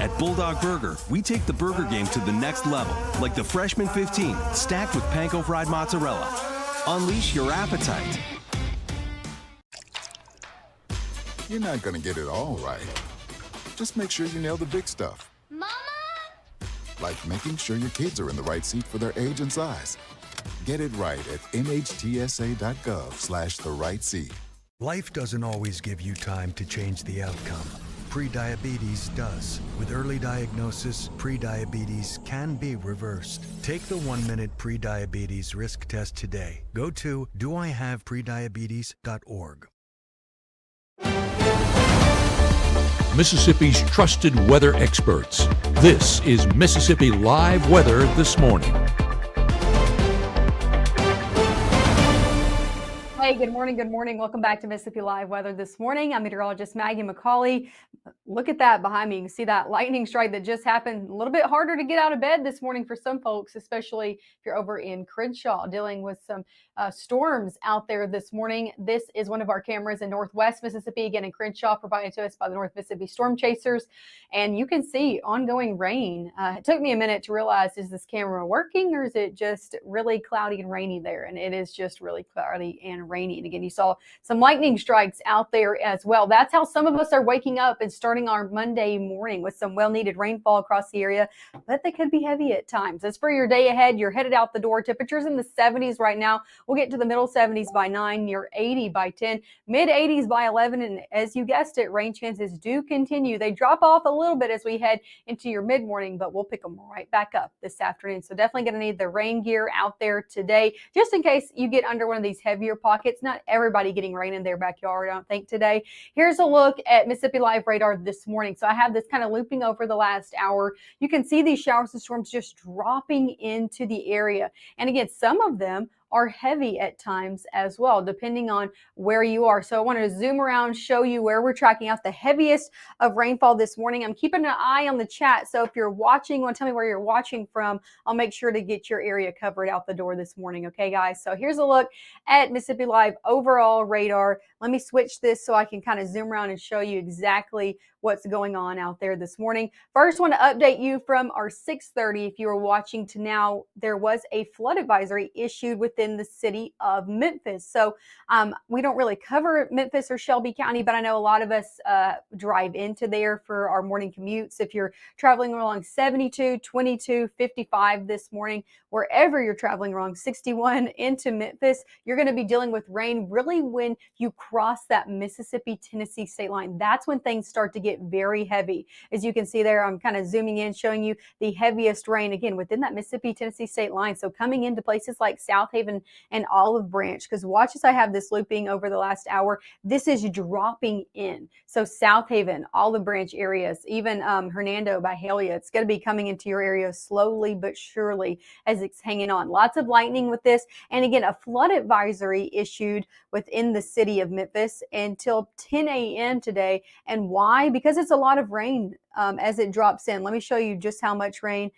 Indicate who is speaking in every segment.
Speaker 1: At Bulldog Burger, we take the burger game to the next level, like the Freshman 15, stacked with panko fried mozzarella. Unleash your appetite.
Speaker 2: You're not gonna get it all right. Just make sure you nail the big stuff.
Speaker 3: Mama!
Speaker 2: Like making sure your kids are in the right seat for their age and size. Get it right at nhtsa.gov/the-right-seat.
Speaker 4: Life doesn't always give you time to change the outcome. Prediabetes does. With early diagnosis, prediabetes can be reversed. Take the 1-minute prediabetes risk test today. Go to doihaveprediabetes.org.
Speaker 5: Mississippi's trusted weather experts. This is Mississippi Live Weather This Morning.
Speaker 6: Hey, good morning. Good morning. Welcome back to Mississippi Live Weather This Morning. I'm meteorologist Maggie McCauley. Look at that behind me. You can see that lightning strike that just happened. A little bit harder to get out of bed this morning for some folks, especially if you're over in Crenshaw dealing with some storms out there this morning. This is one of our cameras in Northwest Mississippi, again in Crenshaw, provided to us by the North Mississippi Storm Chasers. And you can see ongoing rain. It took me a minute to realize, is this camera working or is it just really cloudy and rainy there? And it is just really cloudy and rainy. And again, you saw some lightning strikes out there as well. That's how some of us are waking up and starting our Monday morning with some well-needed rainfall across the area, but they could be heavy at times. As for your day ahead, you're headed out the door. Temperatures in the 70s right now. We'll get to the middle 70s by 9, near 80 by 10, mid 80s by 11. And as you guessed it, rain chances do continue. They drop off a little bit as we head into your mid-morning, but we'll pick them right back up this afternoon. So definitely going to need the rain gear out there today, just in case you get under one of these heavier pockets. Not everybody getting rain in their backyard, I don't think, today. Here's a look at Mississippi Live radar this morning. So I have this kind of looping over the last hour. You can see these showers and storms just dropping into the area. And again, some of them are heavy at times as well, depending on where you are. So I want to zoom around, show you where we're tracking out the heaviest of rainfall this morning. I'm keeping an eye on the chat. So if you're watching, want to tell me where you're watching from, I'll make sure to get your area covered out the door this morning. Okay, guys. So here's a look at Mississippi Live overall radar. Let me switch this so I can kind of zoom around and show you exactly what's going on out there this morning. First, want to update you from our 6:30. If you were watching to now, there was a flood advisory issued within the city of Memphis. So we don't really cover Memphis or Shelby County, but I know a lot of us drive into there for our morning commutes. If you're traveling along 72, 22, 55 this morning, wherever you're traveling along 61 into Memphis, you're going to be dealing with rain really when you cross that Mississippi-Tennessee state line. That's when things start to get very heavy. As you can see there, I'm kind of zooming in, showing you the heaviest rain, again, within that Mississippi-Tennessee state line. So coming into places like South Haven and Olive Branch, because watch as I have this looping over the last hour, this is dropping in. So South Haven, Olive Branch areas, even Hernando, Byhalia, it's going to be coming into your area slowly but surely as it's hanging on. Lots of lightning with this. And again, a flood advisory issued within the city of Memphis until 10 a.m. today. And why? Because it's a lot of rain as it drops in. Let me show you just how much rain.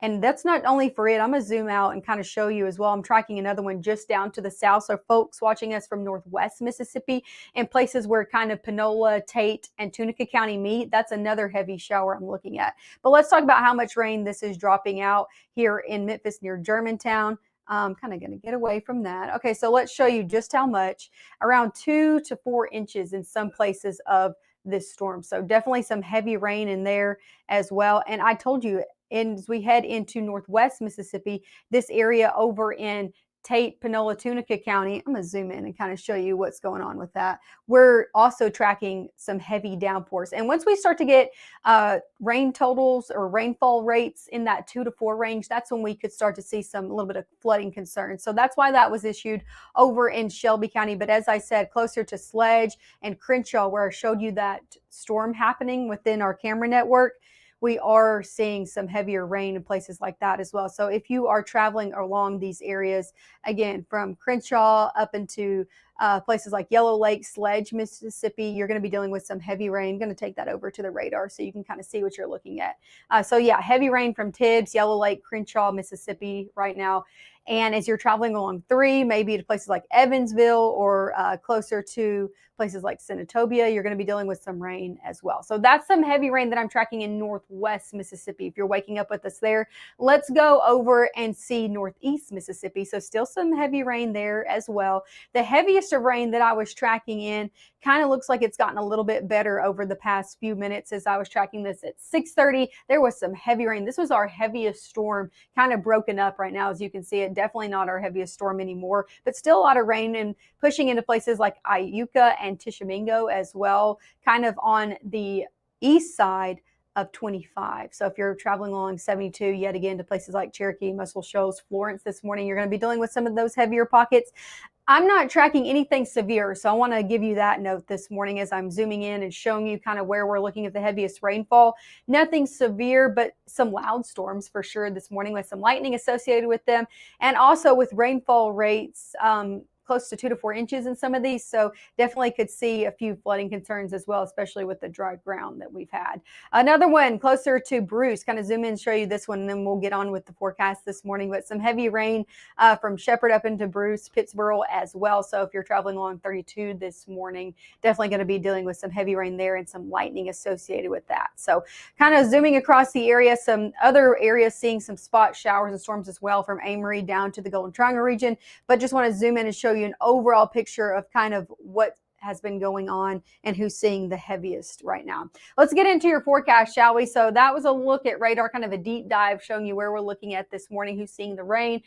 Speaker 6: And that's not only for it. I'm going to zoom out and kind of show you as well. I'm tracking another one just down to the south. So folks watching us from Northwest Mississippi and places where kind of Panola, Tate, and Tunica County meet, that's another heavy shower I'm looking at. But let's talk about how much rain this is dropping out here in Memphis near Germantown. I'm kind of going to get away from that. Okay, so let's show you just how much. Around 2 to 4 inches in some places of this storm. So definitely some heavy rain in there as well. And I told you, as we head into Northwest Mississippi, this area over in Tate, Panola, Tunica County, I'm going to zoom in and kind of show you what's going on with that. We're also tracking some heavy downpours. And once we start to get rain totals or rainfall rates in that 2 to 4 range, that's when we could start to see a little bit of flooding concerns. So that's why that was issued over in Shelby County. But as I said, closer to Sledge and Crenshaw, where I showed you that storm happening within our camera network, we are seeing some heavier rain in places like that as well. So if you are traveling along these areas, again, from Crenshaw up into places like Yellow Lake, Sledge, Mississippi, you're going to be dealing with some heavy rain. I'm going to take that over to the radar so you can kind of see what you're looking at. So yeah, heavy rain from Tibbs, Yellow Lake, Crenshaw, Mississippi right now. And as you're traveling along 3, maybe to places like Evansville or closer to places like Senatobia, you're going to be dealing with some rain as well. So that's some heavy rain that I'm tracking in northwest Mississippi. If you're waking up with us there, let's go over and see northeast Mississippi. So still some heavy rain there as well. The heaviest of rain that I was tracking in kind of looks like it's gotten a little bit better over the past few minutes. As I was tracking this at 6:30, there was some heavy rain. This was our heaviest storm, kind of broken up right now, as you can see it. Definitely not our heaviest storm anymore, but still a lot of rain and pushing into places like Iuka and Tishomingo as well, kind of on the east side of 25. So if you're traveling along 72, yet again to places like Cherokee, Muscle Shoals, Florence this morning, you're going to be dealing with some of those heavier pockets. I'm not tracking anything severe, so I want to give you that note this morning as I'm zooming in and showing you kind of where we're looking at the heaviest rainfall. Nothing severe, but some loud storms for sure this morning with some lightning associated with them, and also with rainfall rates close to 2 to 4 inches in some of these. So definitely could see a few flooding concerns as well, especially with the dry ground that we've had. Another one closer to Bruce, kind of zoom in and show you this one, and then we'll get on with the forecast this morning. But some heavy rain from Shepherd up into Bruce, Pittsboro as well. So if you're traveling along 32 this morning, definitely going to be dealing with some heavy rain there and some lightning associated with that. So kind of zooming across the area, some other areas seeing some spot showers and storms as well from Amory down to the Golden Triangle region. But just want to zoom in and show you an overall picture of kind of what has been going on and who's seeing the heaviest right now. Let's get into your forecast, shall we? So that was a look at radar, kind of a deep dive showing you where we're looking at this morning, who's seeing the rain.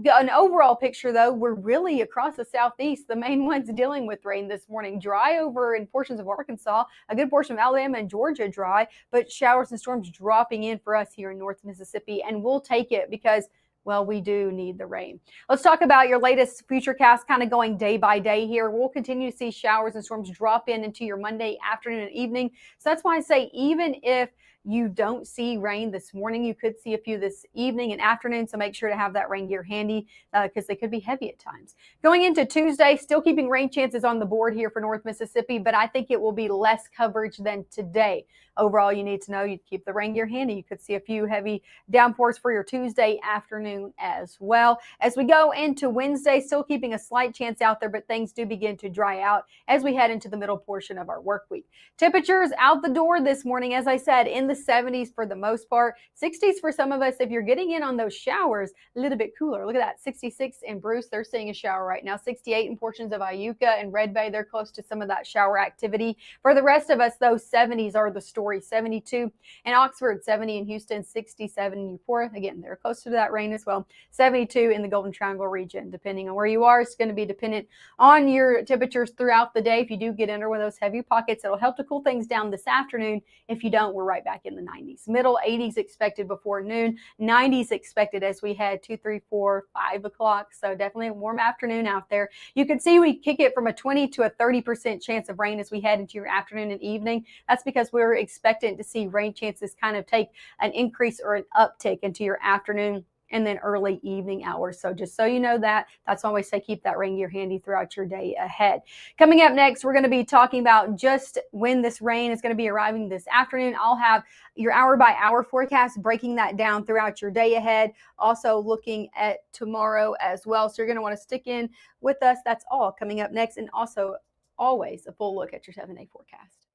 Speaker 6: An overall picture, though, we're really across the southeast, the main ones dealing with rain this morning. Dry over in portions of Arkansas, a good portion of Alabama and Georgia dry, but showers and storms dropping in for us here in North Mississippi, and we'll take it because, well, we do need the rain. Let's talk about your latest futurecast, kind of going day by day here. We'll continue to see showers and storms drop in into your Monday afternoon and evening. So that's why I say even if you don't see rain this morning, you could see a few this evening and afternoon. So make sure to have that rain gear handy because they could be heavy at times. Going into Tuesday, still keeping rain chances on the board here for North Mississippi, but I think it will be less coverage than today. Overall, you need to know you keep the rain gear handy. You could see a few heavy downpours for your Tuesday afternoon as well. As we go into Wednesday, still keeping a slight chance out there, but things do begin to dry out as we head into the middle portion of our work week. Temperatures out the door this morning, as I said, in the 70s for the most part, 60s for some of us. If you're getting in on those showers, a little bit cooler. Look at that, 66 in Bruce, they're seeing a shower right now. 68 in portions of Iuka and Red Bay, they're close to some of that shower activity. For the rest of us, those 70s are the story. 72 in Oxford, 70 in Houston, 67 in Eupora. Again, they're close to that rain as well. 72 in the Golden Triangle region. Depending on where you are, it's going to be dependent on your temperatures throughout the day. If you do get under one of those heavy pockets, it'll help to cool things down this afternoon. If you don't, we're right back in the 90s. Middle 80s expected before noon. 90s expected as we head 2, 3, 4, 5 o'clock. So definitely a warm afternoon out there. You can see we kick it from a 20 to a 30% chance of rain as we head into your afternoon and evening. That's because we're expectant to see rain chances kind of take an increase or an uptick into your afternoon and then early evening hours. So just so you know that's why we say keep that rain gear handy throughout your day ahead. Coming up next, we're going to be talking about just when this rain is going to be arriving this afternoon. I'll have your hour by hour forecast, breaking that down throughout your day ahead. Also looking at tomorrow as well. So you're going to want to stick in with us. That's all coming up next. And also always a full look at your 7-day forecast.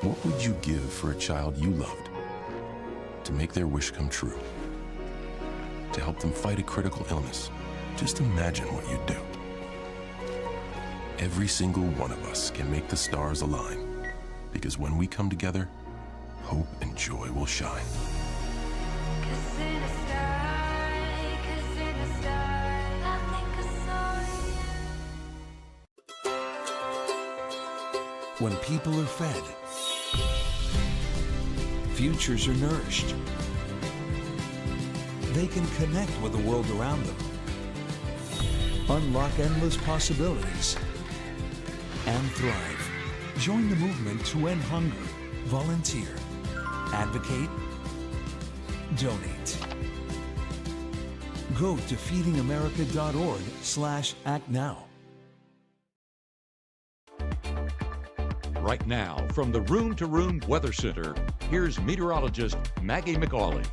Speaker 3: What would you give for a child you loved? To make their wish come true? To help them fight a critical illness? Just imagine what you'd do. Every single one of us can make the stars align, because when we come together, hope and joy will shine.
Speaker 7: When people are fed, futures are nourished. They can connect with the world around them, unlock endless possibilities, and thrive. Join the movement to end hunger. Volunteer. Advocate. Donate. Go to feedingamerica.org/actnow.
Speaker 5: Right now, from the Room to Room Weather Center, here's meteorologist Maggie McAuley.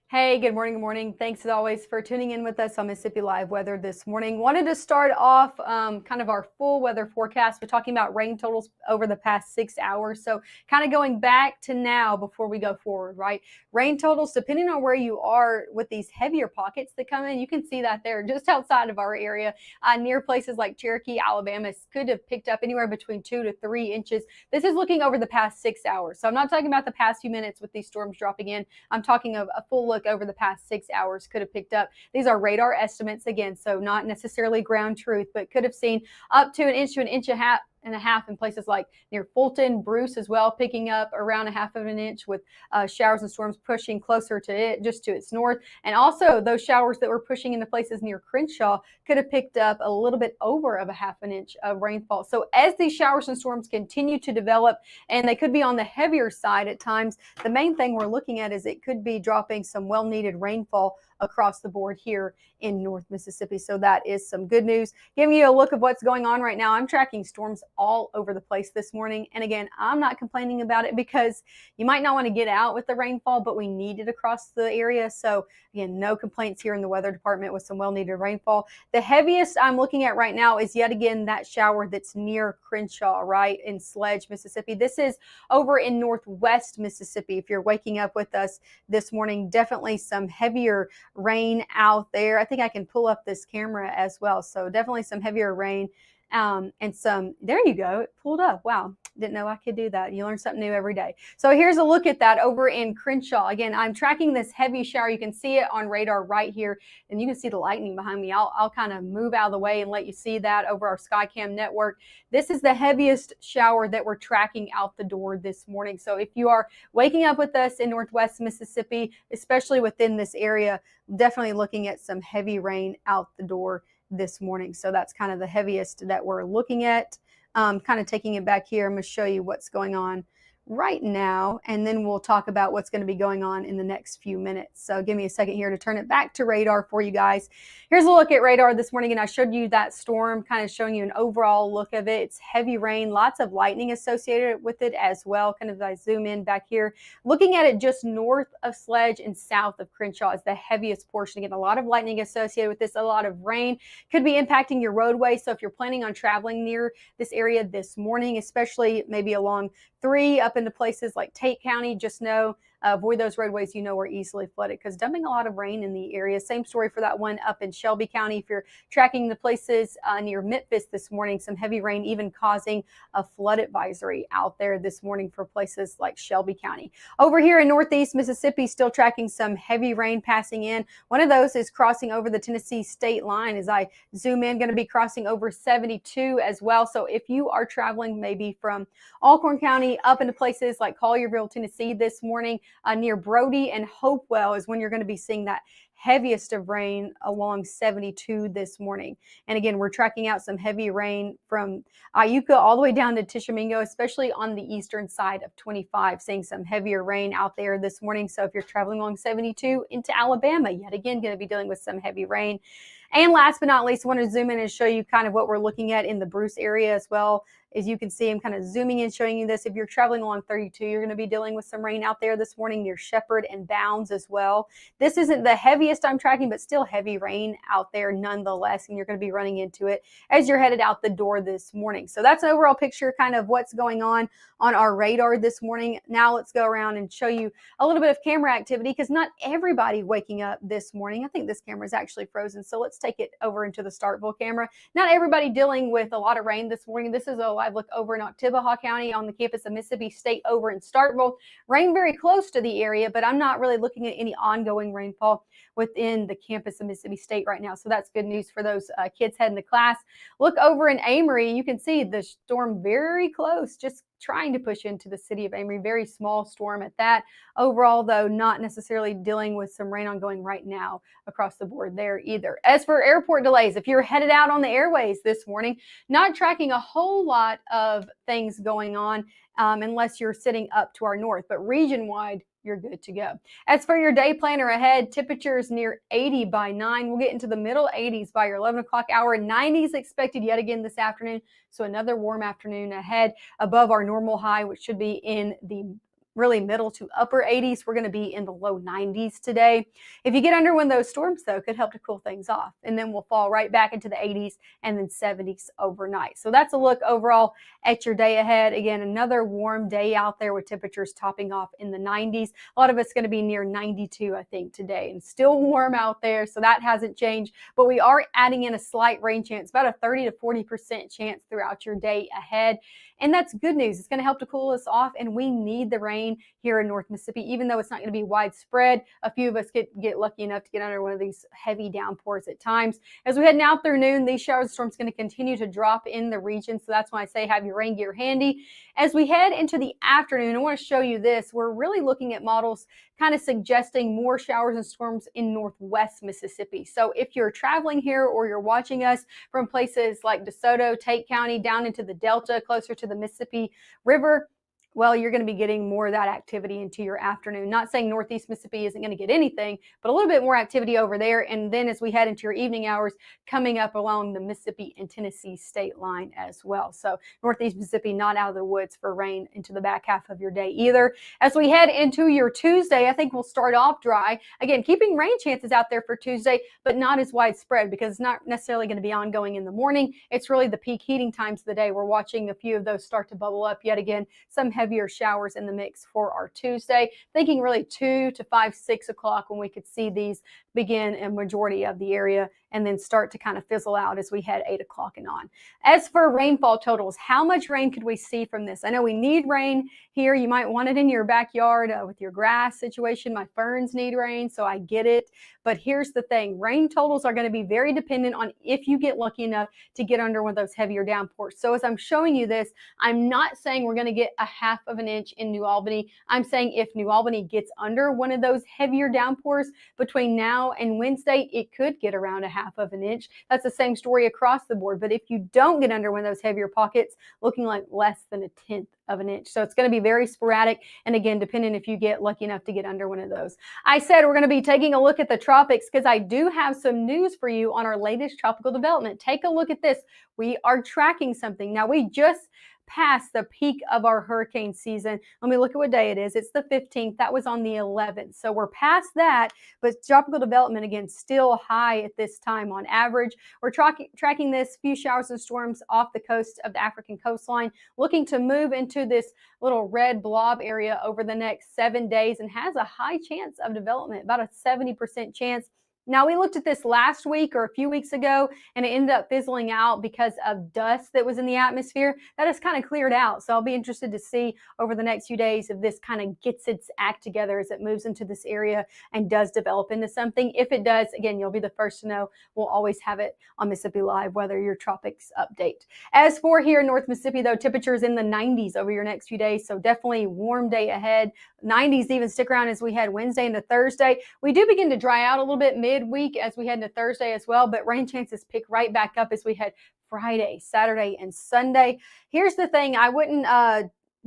Speaker 6: Hey, good morning. Good morning. Thanks as always for tuning in with us on Mississippi Live Weather this morning. Wanted to start off kind of our full weather forecast. We're talking about rain totals over the past 6 hours. So kind of going back to now before we go forward, right? Rain totals, depending on where you are with these heavier pockets that come in, you can see that they're just outside of our area near places like Cherokee, Alabama, could have picked up anywhere between 2 to 3 inches. This is looking over the past 6 hours. So I'm not talking about the past few minutes with these storms dropping in. I'm talking of a full look over the past 6 hours could have picked up. These are radar estimates again, so not necessarily ground truth, but could have seen up to an inch to an inch and a half in places like near Fulton, Bruce as well, picking up around a half of an inch with showers and storms pushing closer to it, just to its north. And also those showers that were pushing into places near Crenshaw could have picked up a little bit over of a half an inch of rainfall. So as these showers and storms continue to develop, and they could be on the heavier side at times, the main thing we're looking at is it could be dropping some well-needed rainfall across the board here in North Mississippi. So that is some good news. Giving you a look of what's going on right now. I'm tracking storms all over the place this morning. And again, I'm not complaining about it because you might not want to get out with the rainfall, but we need it across the area. So again, no complaints here in the weather department with some well-needed rainfall. The heaviest I'm looking at right now is yet again that shower that's near Crenshaw, right in Sledge, Mississippi. This is over in northwest Mississippi. If you're waking up with us this morning, definitely some heavier rain out there. I think I can pull up this camera as well. So definitely some heavier rain and some, there you go, it pulled up. Wow, didn't know I could do that. You learn something new every day. So here's a look at that over in Crenshaw. Again, I'm tracking this heavy shower. You can see it on radar right here, and you can see the lightning behind me. I'll kind of move out of the way and let you see that over our Skycam network. This is the heaviest shower that we're tracking out the door this morning. So if you are waking up with us in northwest Mississippi, especially within this area, definitely looking at some heavy rain out the door this morning. So that's kind of the heaviest that we're looking at. Kind of taking it back here, I'm going to show you what's going on right now, and then we'll talk about what's going to be going on in the next few minutes. So give me a second here to turn it back to radar for you guys. Here's a look at radar this morning, and I showed you that storm, kind of showing you an overall look of it. It's heavy rain, lots of lightning associated with it as well. Kind of, I zoom in back here, looking at it just north of Sledge and south of Crenshaw is the heaviest portion. Again, a lot of lightning associated with this, a lot of rain could be impacting your roadway. So if you're planning on traveling near this area this morning, especially maybe along 3 up into places like Tate County, just know avoid those roadways you know are easily flooded because dumping a lot of rain in the area. Same story for that one up in Shelby County. If you're tracking the places near Memphis this morning, some heavy rain even causing a flood advisory out there this morning for places like Shelby County. Over here in northeast Mississippi, still tracking some heavy rain passing in. One of those is crossing over the Tennessee state line. As I zoom in, going to be crossing over 72 as well. So if you are traveling maybe from Alcorn County up into places like Collierville, Tennessee this morning, near Brody and Hopewell is when you're going to be seeing that heaviest of rain along 72 this morning. And again, we're tracking out some heavy rain from Iuka all the way down to Tishomingo, especially on the eastern side of 25, seeing some heavier rain out there this morning. So if you're traveling along 72 into Alabama, yet again, going to be dealing with some heavy rain. And last but not least, I want to zoom in and show you kind of what we're looking at in the Bruce area as well. As you can see, I'm kind of zooming in, showing you this. If you're traveling along 32, you're going to be dealing with some rain out there this morning near Shepherd and Bounds as well. This isn't the heaviest I'm tracking, but still heavy rain out there nonetheless, and you're going to be running into it as you're headed out the door this morning. So that's an overall picture kind of what's going on our radar this morning. Now let's go around and show you a little bit of camera activity because not everybody waking up this morning. I think this camera is actually frozen, so let's take it over into the Starkville camera. Not everybody dealing with a lot of rain this morning. This is a live look over in Oktibbeha County on the campus of Mississippi State over in Starkville. Rain very close to the area, but I'm not really looking at any ongoing rainfall within the campus of Mississippi State right now. So that's good news for those kids heading to class. Look over in Amory. You can see the storm very close, just trying to push into the city of Amory. Very small storm at that. Overall, though, not necessarily dealing with some rain ongoing right now across the board there either. As for airport delays, if you're headed out on the airways this morning, not tracking a whole lot of things going on unless you're sitting up to our north. But region-wide, you're good to go. As for your day planner ahead, temperatures near 80 by 9. We'll get into the middle 80s by your 11 o'clock hour. 90s expected yet again this afternoon. So another warm afternoon ahead above our normal high, which should be in the really middle to upper 80s. We're going to be in the low 90s today. If you get under one of those storms, though, it could help to cool things off. And then we'll fall right back into the 80s and then 70s overnight. So that's a look overall at your day ahead. Again, another warm day out there with temperatures topping off in the 90s. A lot of it's going to be near 92, I think, today, and still warm out there. So that hasn't changed. But we are adding in a slight rain chance, about a 30 to 40% chance throughout your day ahead. And that's good news. It's going to help to cool us off, and we need the rain here in North Mississippi, even though it's not going to be widespread. A few of us get lucky enough to get under one of these heavy downpours at times. As we head now through noon, these showers and storms are going to continue to drop in the region, so that's why I say have your rain gear handy. As we head into the afternoon, I want to show you this. We're really looking at models kind of suggesting more showers and storms in northwest Mississippi. So if you're traveling here or you're watching us from places like DeSoto, Tate County, down into the Delta, closer to the Mississippi River, well, you're going to be getting more of that activity into your afternoon. Not saying northeast Mississippi isn't going to get anything, but a little bit more activity over there. And then as we head into your evening hours, coming up along the Mississippi and Tennessee state line as well. So northeast Mississippi not out of the woods for rain into the back half of your day either. As we head into your Tuesday, I think we'll start off dry. Again, keeping rain chances out there for Tuesday, but not as widespread because it's not necessarily going to be ongoing in the morning. It's really the peak heating times of the day. We're watching a few of those start to bubble up yet again. Some heavier showers in the mix for our Tuesday, thinking really 2 to 5, 6 o'clock when we could see these begin in majority of the area and then start to kind of fizzle out as we head 8 o'clock and on. As for rainfall totals, how much rain could we see from this? I know we need rain here. You might want it in your backyard with your grass situation. My ferns need rain, so I get it. But here's the thing. Rain totals are going to be very dependent on if you get lucky enough to get under one of those heavier downpours. So as I'm showing you this, I'm not saying we're going to get a 1/2 of an inch in New Albany. I'm saying if New Albany gets under one of those heavier downpours between now and Wednesday, it could get around a 1/2 of an inch. That's the same story across the board. But if you don't get under one of those heavier pockets, looking like less than a 1/10 of an inch. So it's going to be very sporadic. And again, depending if you get lucky enough to get under one of those. I said we're going to be taking a look at the tropics because I do have some news for you on our latest tropical development. Take a look at this. We are tracking something. Now, we just past the peak of our hurricane season. Let me look at what day it is. It's the 15th. That was on the 11th. So we're past that, but tropical development, again, still high at this time on average. We're tracking this few showers and storms off the coast of the African coastline, looking to move into this little red blob area over the next 7 days and has a high chance of development, about a 70% chance. Now, we looked at this last week or a few weeks ago, and it ended up fizzling out because of dust that was in the atmosphere. That has kind of cleared out. So I'll be interested to see over the next few days if this kind of gets its act together as it moves into this area and does develop into something. If it does, again, you'll be the first to know. We'll always have it on Mississippi Live Weather, your tropics update. As for here in North Mississippi, though, temperatures in the 90s over your next few days. So definitely warm day ahead. 90s even stick around as we head Wednesday into Thursday. We do begin to dry out a little bit midweek as we head into Thursday as well, but rain chances pick right back up as we head Friday, Saturday, and Sunday. Here's the thing. I wouldn't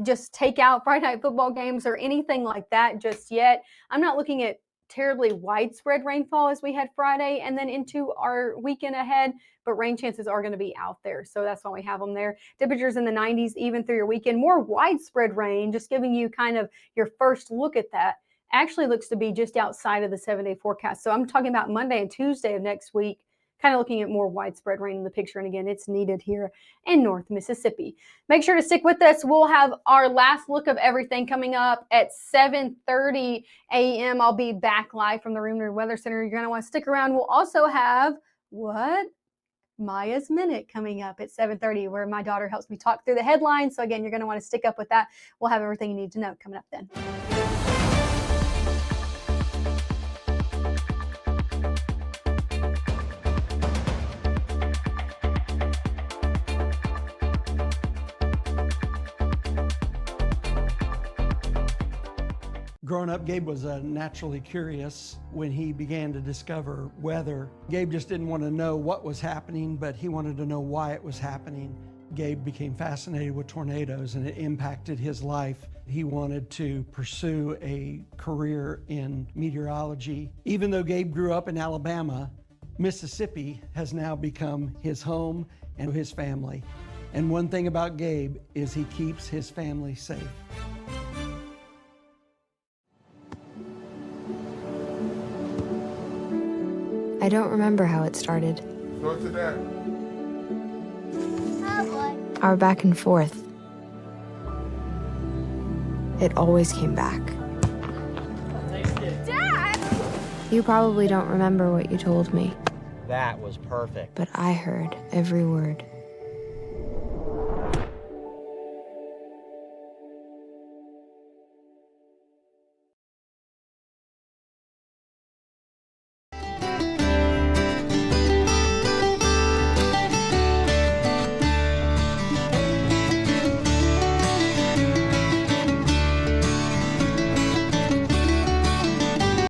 Speaker 6: just take out Friday night football games or anything like that just yet. I'm not looking at terribly widespread rainfall as we head Friday and then into our weekend ahead, but rain chances are going to be out there. So that's why we have them there. Temperatures in the 90s even through your weekend. More widespread rain, just giving you kind of your first look at that. Actually looks to be just outside of the 7-day forecast. So I'm talking about Monday and Tuesday of next week, kind of looking at more widespread rain in the picture. And again, it's needed here in North Mississippi. Make sure to stick with us. We'll have our last look of everything coming up at 7:30 a.m. I'll be back live from the Room Weather Center. You're going to want to stick around. We'll also have Maya's Minute coming up at 7:30, where my daughter helps me talk through the headlines. So again, you're going to want to stick up with that. We'll have everything you need to know coming up then.
Speaker 8: Growing up, Gabe was naturally curious when he began to discover weather. Gabe just didn't want to know what was happening, but he wanted to know why it was happening. Gabe became fascinated with tornadoes and it impacted his life. He wanted to pursue a career in meteorology. Even though Gabe grew up in Alabama, Mississippi has now become his home and his family. And one thing about Gabe is he keeps his family safe.
Speaker 9: I don't remember how it started.
Speaker 2: Go to that.
Speaker 9: Our back and forth. It always came back. Dad! You probably don't remember what you told me.
Speaker 10: That was perfect.
Speaker 9: But I heard every word.